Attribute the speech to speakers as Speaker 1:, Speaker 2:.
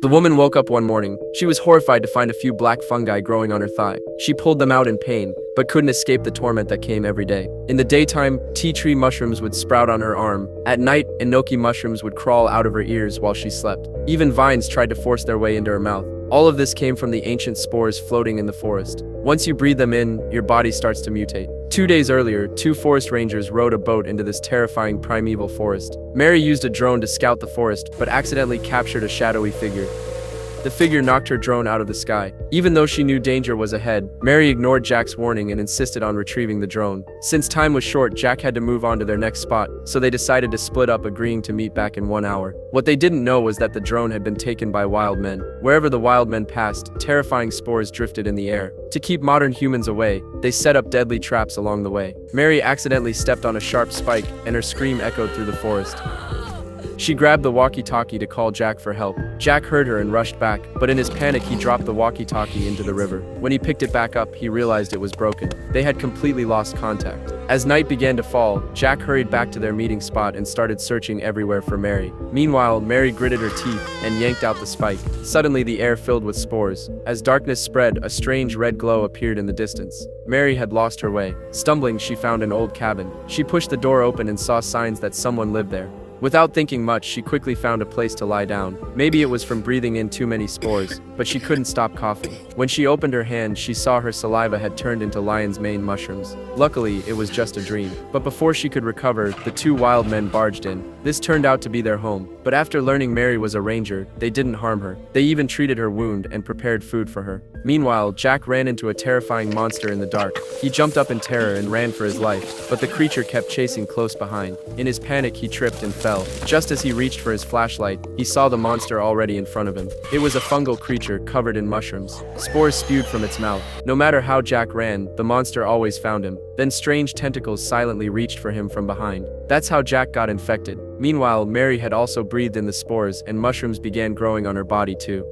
Speaker 1: The woman woke up one morning. She was horrified to find a few black fungi growing on her thigh. She pulled them out in pain, but couldn't escape the torment that came every day. In the daytime, tea tree mushrooms would sprout on her arm. At night, enoki mushrooms would crawl out of her ears while she slept. Even vines tried to force their way into her mouth. All of this came from the ancient spores floating in the forest. Once you breathe them in, your body starts to mutate. 2 days earlier, 2 forest rangers rowed a boat into this terrifying primeval forest. Mary used a drone to scout the forest, but accidentally captured a shadowy figure. The figure knocked her drone out of the sky. Even though she knew danger was ahead, Mary ignored Jack's warning and insisted on retrieving the drone. Since time was short, Jack had to move on to their next spot, so they decided to split up, agreeing to meet back in 1 hour. What they didn't know was that the drone had been taken by wild men. Wherever the wild men passed, terrifying spores drifted in the air. To keep modern humans away, they set up deadly traps along the way. Mary accidentally stepped on a sharp spike, and her scream echoed through the forest. She grabbed the walkie-talkie to call Jack for help. Jack heard her and rushed back, but in his panic he dropped the walkie-talkie into the river. When he picked it back up, he realized it was broken. They had completely lost contact. As night began to fall, Jack hurried back to their meeting spot and started searching everywhere for Mary. Meanwhile, Mary gritted her teeth and yanked out the spike. Suddenly, the air filled with spores. As darkness spread, a strange red glow appeared in the distance. Mary had lost her way. Stumbling, she found an old cabin. She pushed the door open and saw signs that someone lived there. Without thinking much, she quickly found a place to lie down. Maybe it was from breathing in too many spores, but she couldn't stop coughing. When she opened her hand, she saw her saliva had turned into lion's mane mushrooms. Luckily, it was just a dream. But before she could recover, the 2 wild men barged in. This turned out to be their home. But after learning Mary was a ranger, they didn't harm her. They even treated her wound and prepared food for her. Meanwhile, Jack ran into a terrifying monster in the dark. He jumped up in terror and ran for his life, but the creature kept chasing close behind. In his panic, he tripped and fell. Just as he reached for his flashlight, he saw the monster already in front of him. It was a fungal creature covered in mushrooms. Spores spewed from its mouth. No matter how Jack ran, the monster always found him. Then strange tentacles silently reached for him from behind. That's how Jack got infected. Meanwhile, Mary had also breathed in the spores, and mushrooms began growing on her body too.